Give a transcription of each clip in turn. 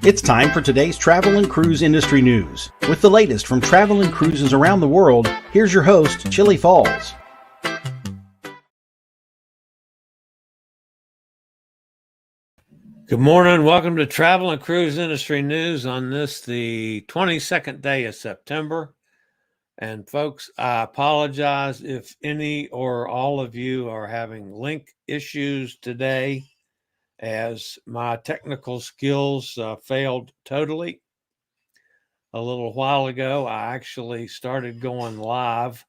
It's time for today's travel and cruise industry news. With the latest from travel and cruises around the world, here's your host, Chillie Falls. Good morning. Welcome to Travel and Cruise Industry News on this, the 22nd day of September. And folks, I apologize if any or all of you are having link issues today, as my technical skills failed totally. A little while ago, I actually started going live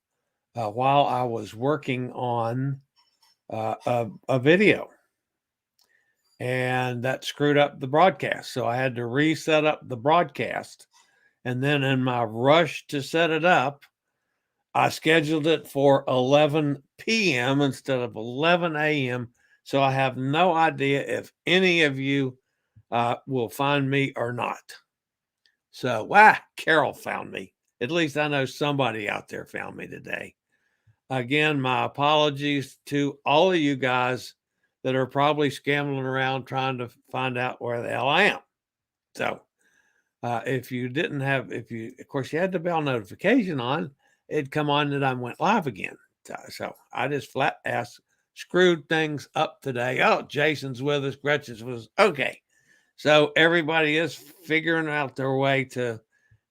while I was working on a video. And that screwed up the broadcast. So I had to reset up the broadcast. And then in my rush to set it up, I scheduled it for 11 p.m. instead of 11 a.m. So I have no idea if any of you will find me or not. So, Carol found me. At least I know somebody out there found me today. Again, my apologies to all of you guys that are probably scambling around trying to find out where the hell I am. So if you of course, you had the bell notification on, it'd come on that I went live again. So I just flat ass screwed things up today. Oh, Jason's with us. Gretchen's was okay. So everybody is figuring out their way to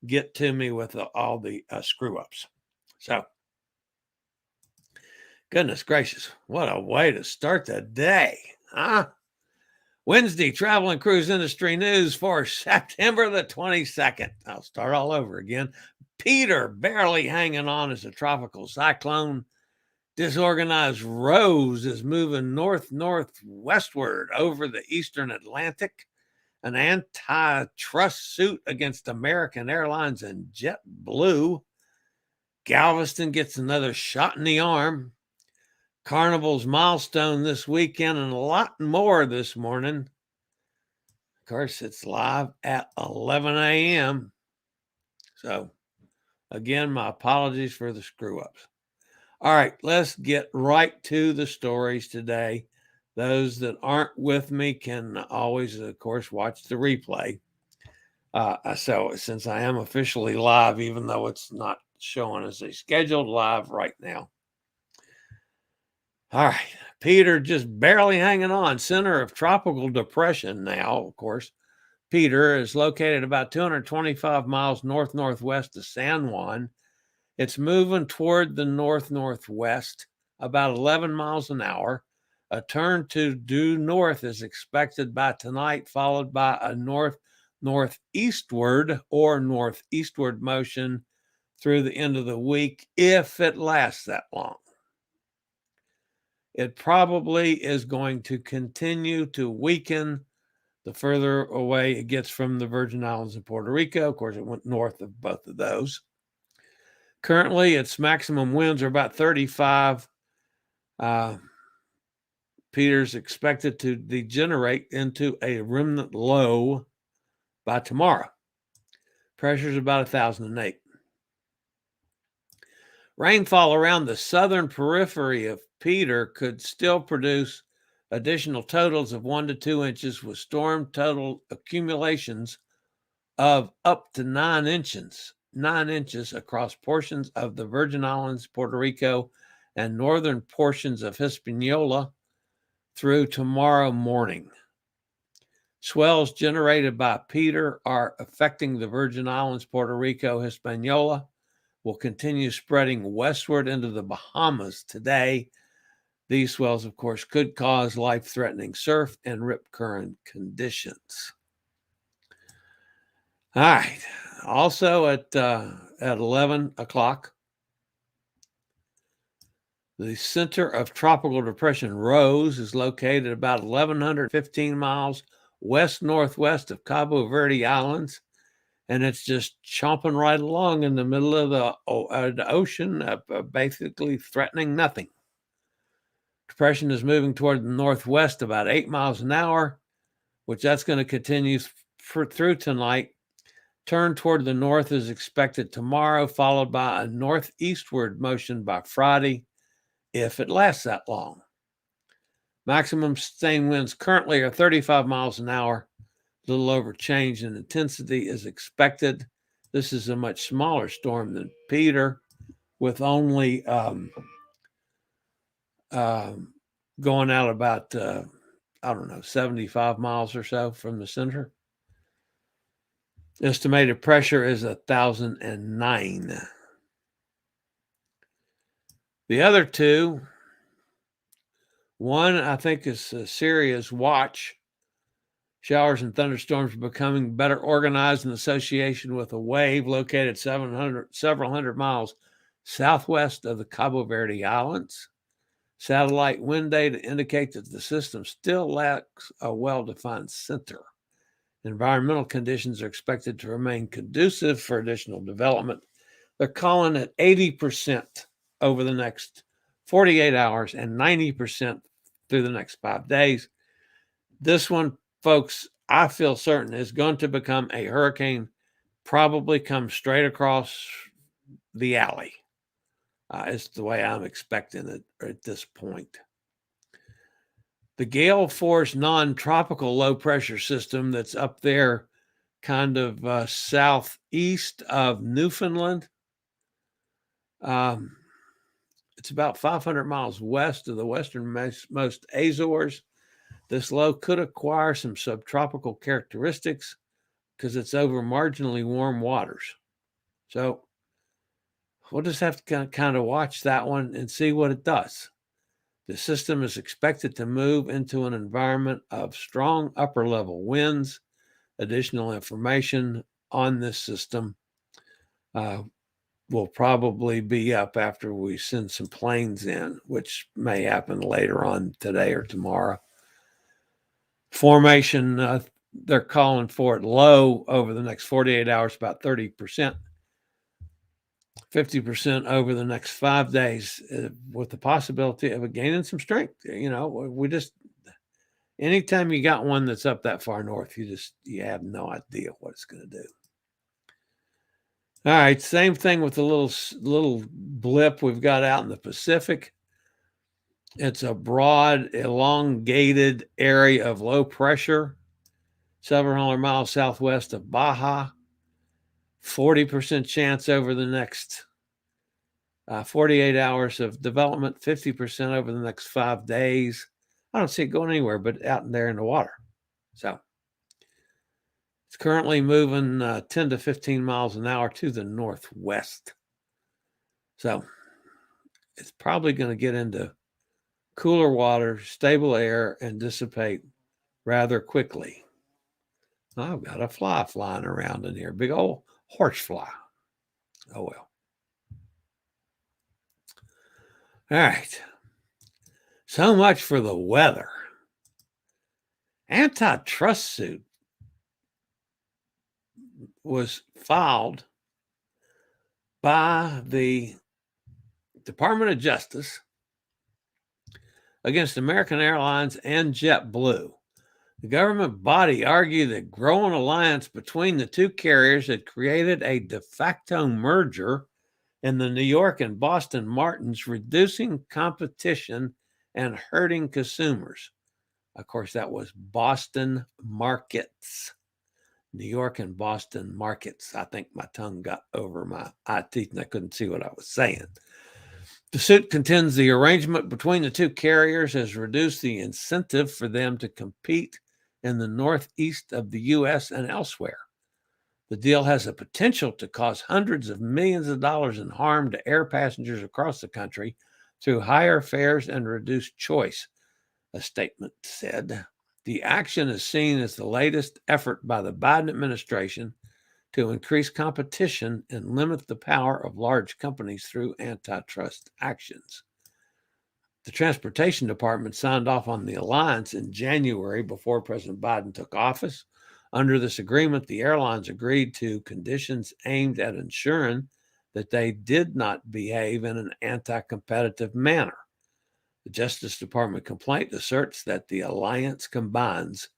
get to me with all the screw ups. So goodness gracious, what a way to start the day, huh? Wednesday, travel and cruise industry news for September the 22nd. I'll start all over again. Peter barely hanging on as a tropical cyclone. Disorganized Rose is moving northwestward over the eastern Atlantic. An antitrust suit against American Airlines and JetBlue. Galveston gets another shot in the arm. Carnival's milestone this weekend, and a lot more this morning. Of course, it's live at 11 a.m. So, again, my apologies for the screw-ups. All right, let's get right to the stories today. Those that aren't with me can always, of course, watch the replay. So, since I am officially live, even though it's not showing as a scheduled live right now. All right, Peter just barely hanging on. Center of tropical depression now, of course. Peter is located about 225 miles northwest of San Juan. It's moving toward the northwest, about 11 miles an hour. A turn to due north is expected by tonight, followed by a northeastward or northeastward motion through the end of the week, if it lasts that long. It probably is going to continue to weaken the further away it gets from the Virgin Islands and Puerto Rico. Of course, it went north of both of those. Currently, its maximum winds are about 35. Peter's expected to degenerate into a remnant low by tomorrow. Pressure is about 1,008. Rainfall around the southern periphery of Peter could still produce additional totals of 1 to 2 inches, with storm total accumulations of up to 9 inches across portions of the Virgin Islands, Puerto Rico, and northern portions of Hispaniola through tomorrow morning. Swells generated by Peter are affecting the Virgin Islands, Puerto Rico, Hispaniola, will continue spreading westward into the Bahamas today. These swells, of course, could cause life-threatening surf and rip current conditions. All right. Also at 11 o'clock, the center of tropical depression Rose is located about 1,115 miles west-northwest of Cabo Verde Islands, and it's just chomping right along in the middle of the ocean, basically threatening nothing. Depression is moving toward the northwest about 8 miles an hour, which that's going to continue through tonight. Turn toward the north is expected tomorrow, followed by a northeastward motion by Friday, if it lasts that long. Maximum sustained winds currently are 35 miles an hour. little over change in intensity is expected. This is a much smaller storm than Peter, with only going out about, 75 miles or so from the center. Estimated pressure is 1,009. The other two, one I think is Syria's watch. Showers and thunderstorms are becoming better organized in association with a wave located several hundred miles southwest of the Cabo Verde Islands. Satellite wind data indicate that the system still lacks a well-defined center. Environmental conditions are expected to remain conducive for additional development. They're calling it 80% over the next 48 hours and 90% through the next 5 days. This one, folks, I feel certain is going to become a hurricane, probably come straight across the alley. It's the way I'm expecting it at this point. The gale force non-tropical low pressure system that's up there kind of southeast of Newfoundland. It's about 500 miles west of the westernmost Azores. This low could acquire some subtropical characteristics because it's over marginally warm waters. So we'll just have to kind of watch that one and see what it does. The system is expected to move into an environment of strong upper level winds. Additional information on this system will probably be up after we send some planes in, which may happen later on today or tomorrow. Formation, they're calling for it low over the next 48 hours, about 30%. 50% over the next 5 days, with the possibility of it gaining some strength. Anytime you got one that's up that far north, you have no idea what it's going to do. All right, same thing with the little blip we've got out in the Pacific. It's a broad, elongated area of low pressure, several hundred miles southwest of Baja. 40% chance over the next 48 hours of development, 50% over the next 5 days. I don't see it going anywhere but out there in the water. So it's currently moving 10 to 15 miles an hour to the northwest. So it's probably going to get into cooler water, stable air, and dissipate rather quickly. I've got a fly flying around in here, big old horsefly. Oh, well. All right. So much for the weather. Antitrust suit was filed by the Department of Justice against American Airlines and JetBlue. The government body argued that growing alliance between the two carriers had created a de facto merger in the New York and Boston markets, reducing competition and hurting consumers. Of course, that was Boston markets. New York and Boston markets. I think my tongue got over my eye teeth and I couldn't see what I was saying. The suit contends the arrangement between the two carriers has reduced the incentive for them to compete in the northeast of the U.S. and elsewhere. The deal has a potential to cause hundreds of millions of dollars in harm to air passengers across the country through higher fares and reduced choice, a statement said. The action is seen as the latest effort by the Biden administration to increase competition and limit the power of large companies through antitrust actions. The Transportation Department signed off on the alliance in January before President Biden took office. Under this agreement, the airlines agreed to conditions aimed at ensuring that they did not behave in an anti-competitive manner. The Justice Department complaint asserts that the alliance combines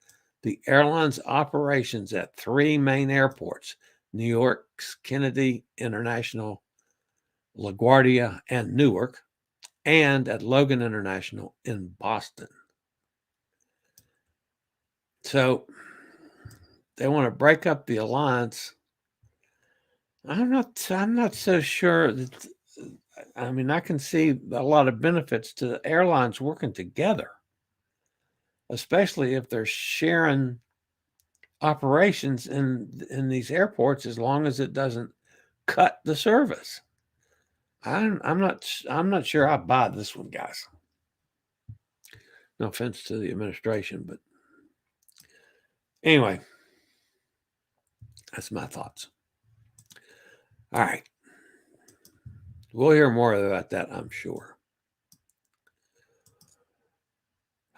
the airline's operations at 3 main airports, New York's Kennedy International, LaGuardia, and Newark, and at Logan International in Boston. So they want to break up the alliance. I'm not so sure that. I mean, I can see a lot of benefits to the airlines working together, especially if they're sharing operations in these airports, as long as it doesn't cut the service. I'm not sure I buy this one, guys. No offense to the administration, but anyway, that's my thoughts. All right. We'll hear more about that, I'm sure.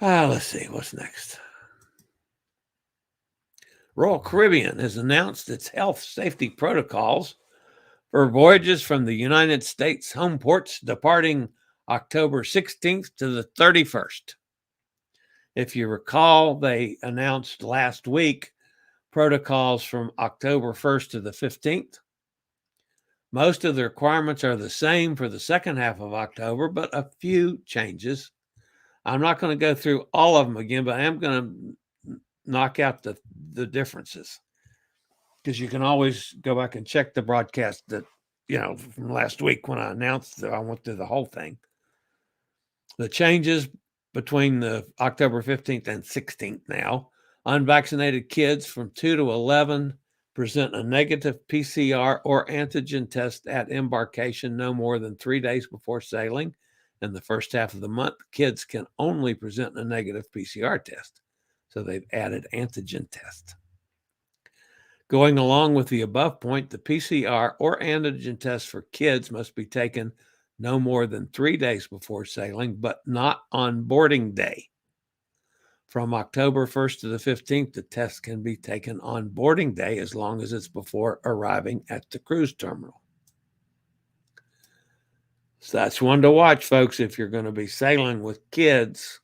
Let's see. What's next? Royal Caribbean has announced its health safety protocols for voyages from the United States home ports departing October 16th to the 31st. If you recall, they announced last week protocols from October 1st to the 15th. Most of the requirements are the same for the second half of October, but a few changes. I'm not going to go through all of them again, but I am going to knock out the differences, because you can always go back and check the broadcast that, from last week when I announced that I went through the whole thing. The changes between the October 15th and 16th now: unvaccinated kids from 2 to 11 present a negative PCR or antigen test at embarkation no more than 3 days before sailing. In the first half of the month, kids can only present a negative PCR test. So they've added antigen test. Going along with the above point, the PCR or antigen test for kids must be taken no more than 3 days before sailing, but not on boarding day. From October 1st to the 15th, the test can be taken on boarding day as long as it's before arriving at the cruise terminal. So that's one to watch, folks. If you're going to be sailing with kids,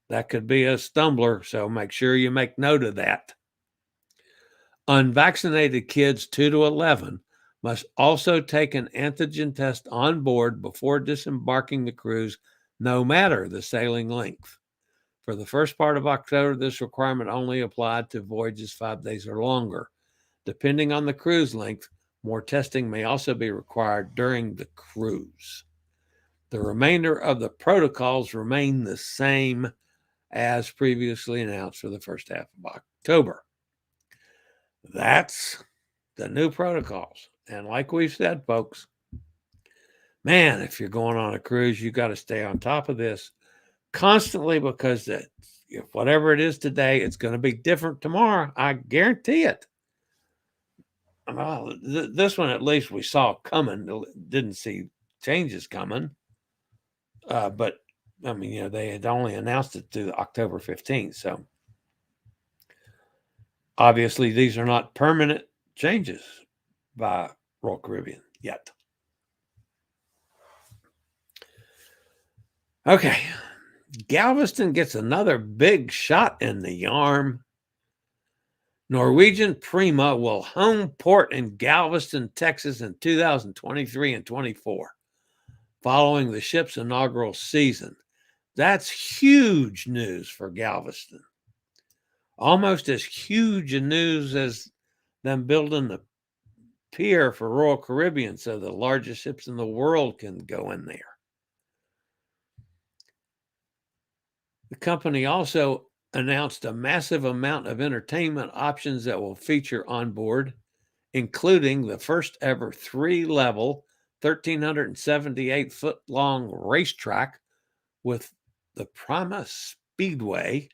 that could be a stumbler, so make sure you make note of that. Unvaccinated kids 2 to 11 must also take an antigen test on board before disembarking the cruise, no matter the sailing length. For the first part of October, this requirement only applied to voyages 5 days or longer. Depending on the cruise length, more testing may also be required during the cruise. The remainder of the protocols remain the same as previously announced for the first half of October. That's the new protocols. And like we've said, folks, man, if you're going on a cruise, you got to stay on top of this constantly, because whatever it is today, it's going to be different tomorrow. I guarantee it. Well, this one, at least we saw coming. Didn't see changes coming. But, I mean, they had only announced it to October 15th. So, obviously, these are not permanent changes by Royal Caribbean yet. Okay. Galveston gets another big shot in the yarn. Norwegian Prima will home port in Galveston, Texas in 2023 and 24, following the ship's inaugural season. That's huge news for Galveston. Almost as huge a news as them building the pier for Royal Caribbean so the largest ships in the world can go in there. The company also announced a massive amount of entertainment options that will feature on board, including the first ever 3-level, 1,378-foot long racetrack with the Prima Speedway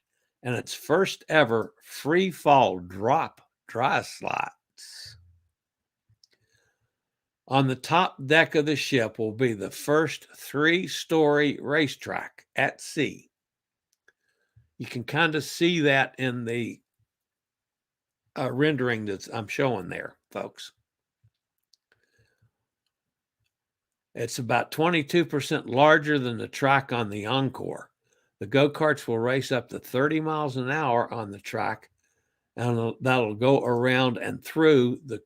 and its first ever free fall drop dry slides. On the top deck of the ship will be the first 3-story racetrack at sea. You can kind of see that in the rendering that I'm showing there, folks. It's about 22% larger than the track on the Encore. The go-karts will race up to 30 miles an hour on the track, and that'll go around and through the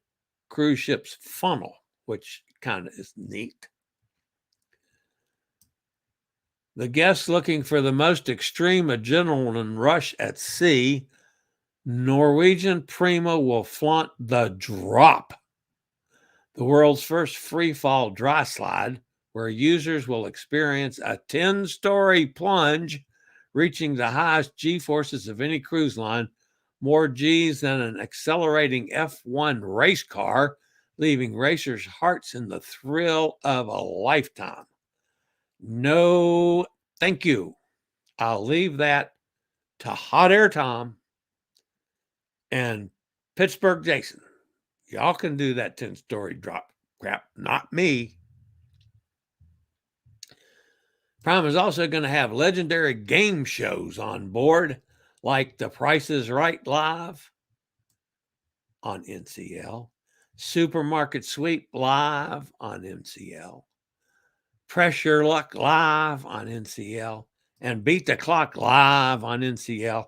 cruise ship's funnel, which kind of is neat. The guests looking for the most extreme adrenaline rush at sea Norwegian Prima will flaunt the drop, the world's first free-fall dry slide, where users will experience a 10-story plunge, reaching the highest G-forces of any cruise line, more Gs than an accelerating F1 race car, leaving racers' hearts in the thrill of a lifetime. No, thank you. I'll leave that to Hot Air Tom and Pittsburgh Jason. Y'all can do that 10-story drop crap, not me. Prime is also going to have legendary game shows on board, like The Price is Right Live on NCL, Supermarket Sweep Live on NCL, Pressure Luck Live on NCL, and Beat the Clock Live on NCL.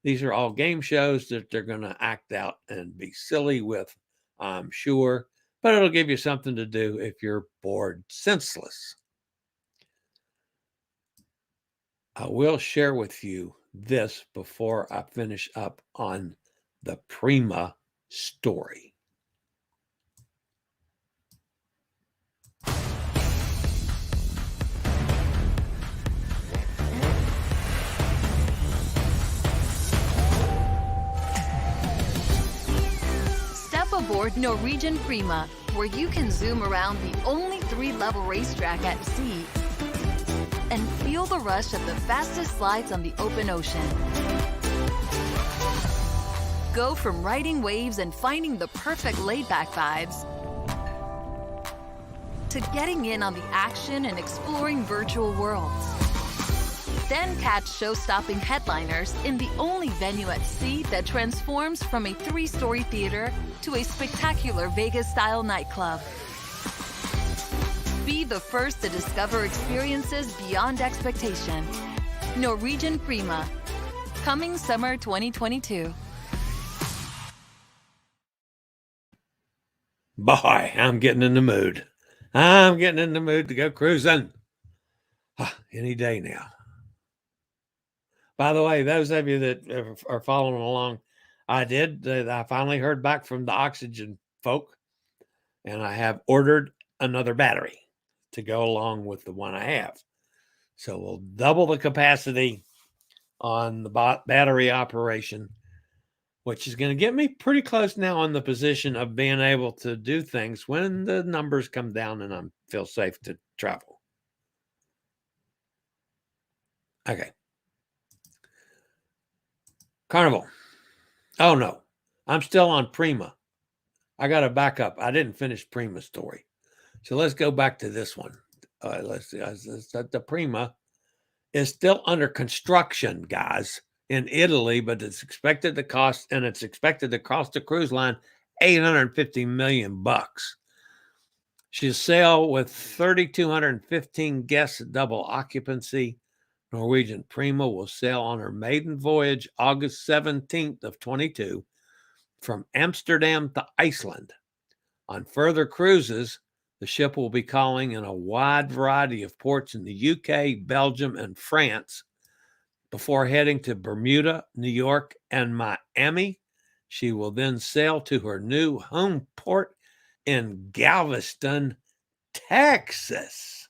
These are all game shows that they're going to act out and be silly with, I'm sure, but it'll give you something to do if you're bored senseless. I will share with you this before I finish up on the Prima story. Step aboard Norwegian Prima, where you can zoom around the only 3-level racetrack at sea and feel the rush of the fastest slides on the open ocean. Go from riding waves and finding the perfect laid-back vibes to getting in on the action and exploring virtual worlds. Then catch show-stopping headliners in the only venue at sea that transforms from a 3-story theater to a spectacular Vegas-style nightclub. Be the first to discover experiences beyond expectation. Norwegian Prima, coming summer 2022. Boy, I'm getting in the mood. I'm getting in the mood to go cruising. Any day now. By the way, those of you that are following along, I finally heard back from the oxygen folk, and I have ordered another battery to go along with the one I have. So we'll double the capacity on the battery operation, which is going to get me pretty close now in the position of being able to do things when the numbers come down and I feel safe to travel. Okay. Carnival. Oh, no. I'm still on Prima. I got to back up. I didn't finish Prima's story. So let's go back to this one. Let's see. The Prima is still under construction, guys, in Italy, but it's expected to cost the cruise line $850 million. She'll sail with 3,215 guests at double occupancy. Norwegian Prima will sail on her maiden voyage August 17th of 22 from Amsterdam to Iceland. On further cruises, the ship will be calling in a wide variety of ports in the UK, Belgium, and France. Before heading to Bermuda, New York, and Miami, she will then sail to her new home port in Galveston, Texas.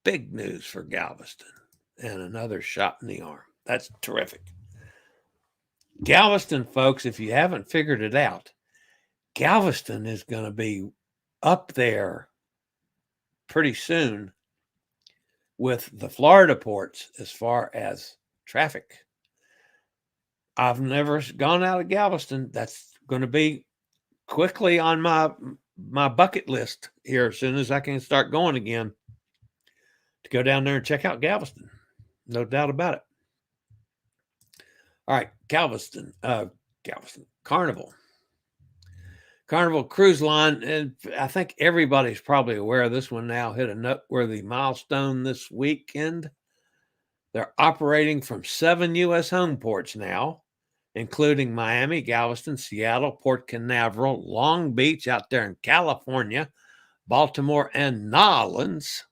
Big news for Galveston and another shot in the arm. That's terrific. Galveston, folks, if you haven't figured it out, Galveston is going to be up there pretty soon with the Florida ports as far as traffic. I've never gone out of Galveston. That's going to be quickly on my bucket list here as soon as I can start going again, to go down there and check out Galveston. No doubt about it. All right, Galveston, Carnival. Carnival Cruise Line, and I think everybody's probably aware of this one now, hit a noteworthy milestone this weekend. They're operating from 7 U.S. home ports now, including Miami, Galveston, Seattle, Port Canaveral, Long Beach out there in California, Baltimore, and Nolens,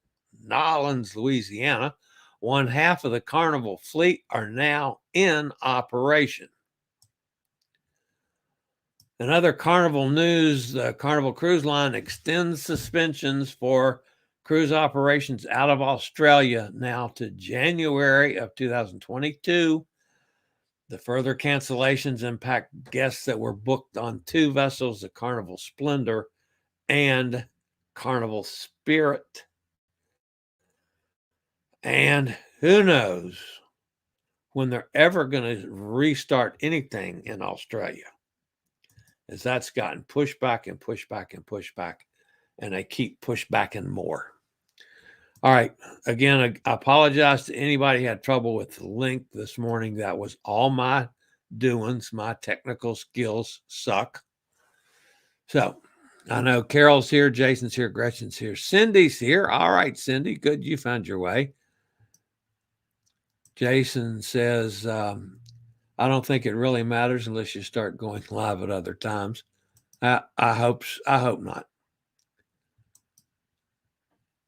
Louisiana, One half of the Carnival fleet are now in operation. In other Carnival news, the Carnival Cruise Line extends suspensions for cruise operations out of Australia now to January of 2022. The further cancellations impact guests that were booked on two vessels, the Carnival Splendor and Carnival Spirit. And who knows when they're ever going to restart anything in Australia, as that's gotten pushed back and pushed back and pushed back, and they keep pushed back and more. All right. Again, I apologize to anybody who had trouble with the link this morning. That was all my doings. My technical skills suck. So I know Carol's here, Jason's here, Gretchen's here, Cindy's here. All right, Cindy, good. You found your way. Jason says, I don't think it really matters unless you start going live at other times. I hope not.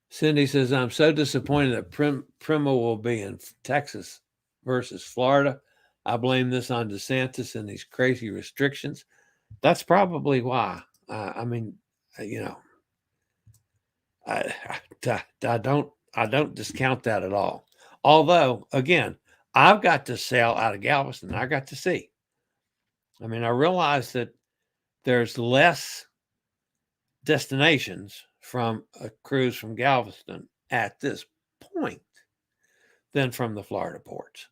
Cindy says, I'm so disappointed that Prima will be in Texas versus Florida. I blame this on DeSantis and these crazy restrictions. That's probably why. I don't discount that at all. Although, again, I've got to sail out of Galveston. I got to see. I mean, I realize that there's less destinations from a cruise from Galveston at this point than from the Florida ports.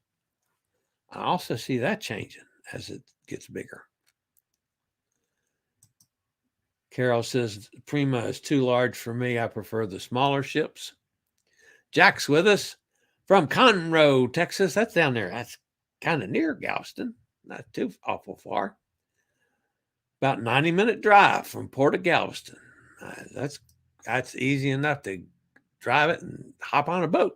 I also see that changing as it gets bigger. Carol says, Prima is too large for me. I prefer the smaller ships. Jack's with us from Conroe, Texas. That's down there. That's kind of near Galveston. Not too awful far. About 90-minute drive from Port of Galveston. That's easy enough to drive it and hop on a boat.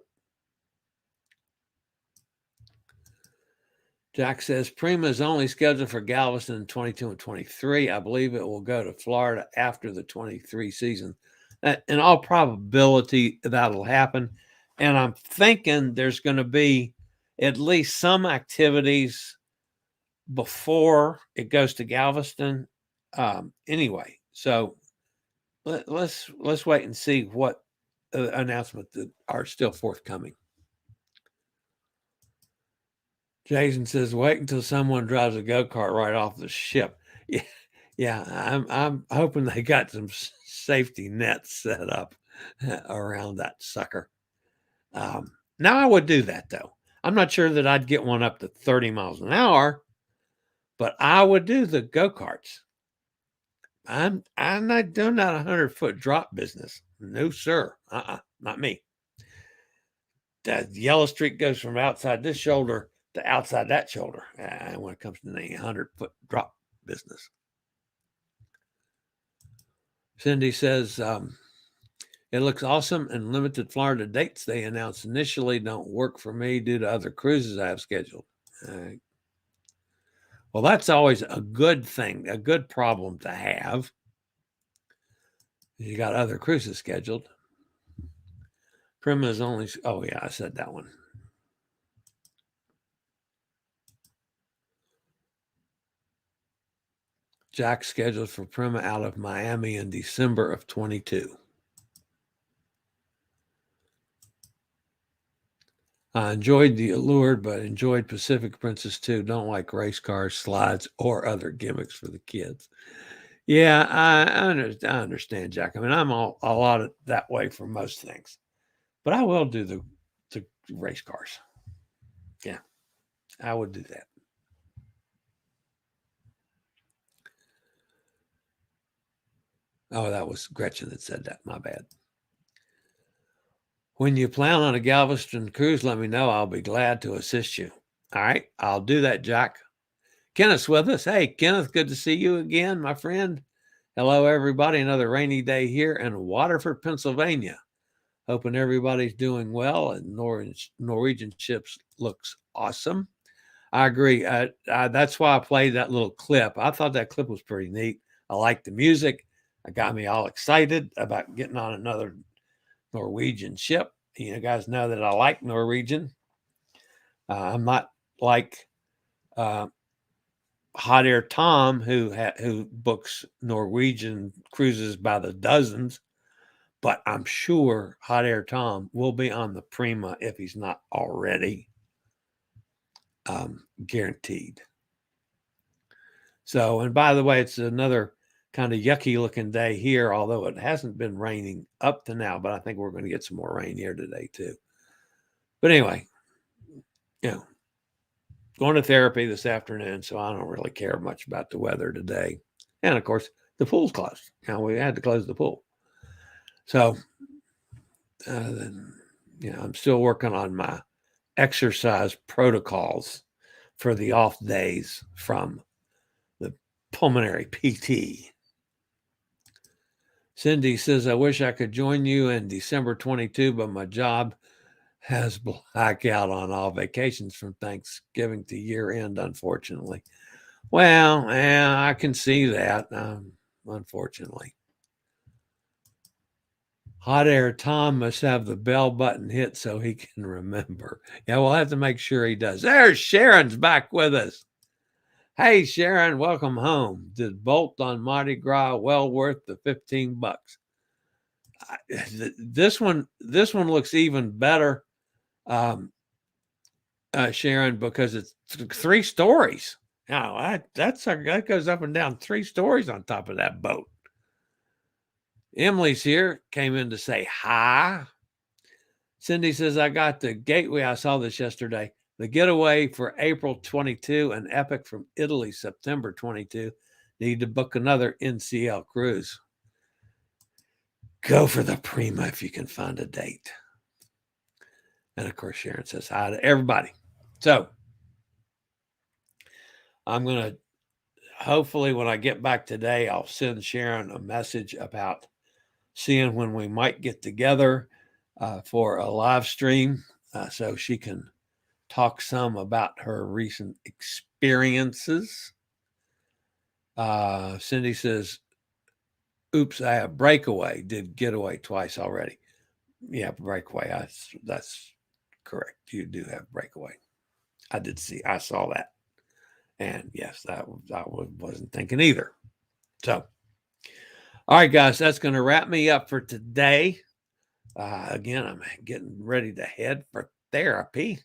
Jack says, Prima is only scheduled for Galveston in 22 and 23. I believe it will go to Florida after the 23 season. In all probability, that'll happen. And I'm thinking there's going to be at least some activities before it goes to Galveston. Anyway, so let's wait and see what announcements that are still forthcoming. Jason says, wait until someone drives a go-kart right off the ship. Yeah, I'm hoping they got some safety nets set up around that sucker. Now I would do that though. I'm not sure that I'd get one up to 30 miles an hour, but I would do the go-karts. I'm not doing that 100-foot drop business. No, sir. Not me. That yellow streak goes from outside this shoulder to outside that shoulder when it comes to the 100-foot drop business. Cindy says, it looks awesome, and limited Florida dates they announced initially don't work for me due to other cruises I have scheduled. Well, that's always a good thing, a good problem to have. You got other cruises scheduled. Prima is only, oh yeah, I said that one. Jack scheduled for Prima out of Miami in December of 22. I enjoyed the Allure, but enjoyed Pacific Princess too. Don't like race cars, slides, or other gimmicks for the kids. Yeah, I understand, Jack. I mean, I'm a lot of that way for most things, but I will do the race cars. Yeah, I would do that. Oh, that was Gretchen that said that. My bad. When you plan on a Galveston cruise, let me know. I'll be glad to assist you. All right, I'll do that, Jack. Kenneth's with us. Hey, Kenneth, good to see you again, my friend. Hello, everybody. Another rainy day here in Waterford, Pennsylvania. Hoping everybody's doing well, and Norwegian ships looks awesome. I agree. That's why I played that little clip. I thought that clip was pretty neat. I liked the music. It got me all excited about getting on another Norwegian ship. You guys know that I like Norwegian. I'm not like Hot Air Tom, who books Norwegian cruises by the dozens, but I'm sure Hot Air Tom will be on the Prima if he's not already, guaranteed. So, and by the way, it's another kind of yucky looking day here, although it hasn't been raining up to now, but I think we're going to get some more rain here today too. But anyway, going to therapy this afternoon, so I don't really care much about the weather today. And of course, the pool's closed. We had to close the pool. So, I'm still working on my exercise protocols for the off days from the pulmonary PT. Cindy says, I wish I could join you in December 22, but my job has blackout on all vacations from Thanksgiving to year end, unfortunately. Well, yeah, I can see that, unfortunately. Hot Air Tom must have the bell button hit so he can remember. Yeah, we'll have to make sure he does. There's Sharon's back with us. Hey, Sharon, welcome home. Did Bolt on Mardi Gras well worth the $15? This one looks even better, Sharon, because it's 3 stories. Now that goes up and down 3 stories on top of that boat. Emily's here, came in to say hi. Cindy says, I got the gateway. I saw this yesterday. The getaway for April 22 and Epic from Italy, September 22. Need to book another NCL cruise. Go for the Prima if you can find a date. And of course, Sharon says hi to everybody. So I'm going to, hopefully when I get back today, I'll send Sharon a message about seeing when we might get together for a live stream so she can talk some about her recent experiences. Cindy says, oops, I have breakaway. Did getaway twice already. Yeah, breakaway. That's correct. You do have breakaway. I saw that. And yes, I wasn't thinking either. So, all right, guys, that's going to wrap me up for today. Again, I'm getting ready to head for therapy.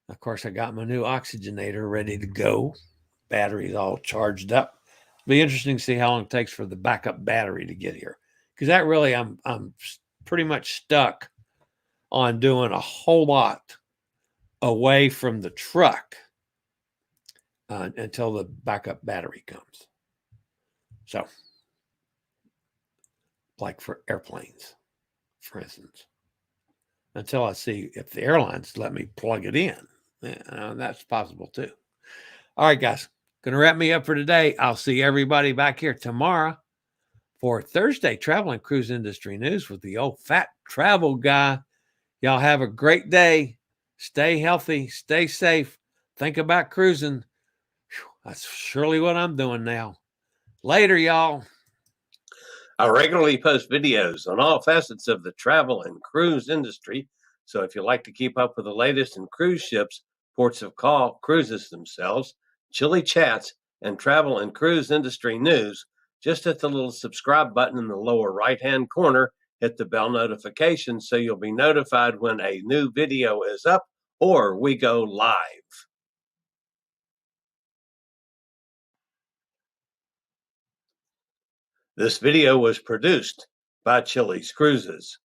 Of course, I got my new oxygenator ready to go. Battery's all charged up. It'll be interesting to see how long it takes for the backup battery to get here. Because that really, I'm pretty much stuck on doing a whole lot away from the truck until the backup battery comes. So, like for airplanes, for instance, until I see if the airlines let me plug it in. That's possible too. All right, guys, going to wrap me up for today. I'll see everybody back here tomorrow for Thursday Travel and Cruise Industry News with the old fat travel guy. Y'all have a great day. Stay healthy. Stay safe. Think about cruising. That's surely what I'm doing now. Later, y'all. I regularly post videos on all facets of the travel and cruise industry. So if you like to keep up with the latest in cruise ships, ports of call, cruises themselves, Chillie chats, and travel and cruise industry news, just hit the little subscribe button in the lower right-hand corner. Hit the bell notification so you'll be notified when a new video is up or we go live. This video was produced by Chillie's Cruises.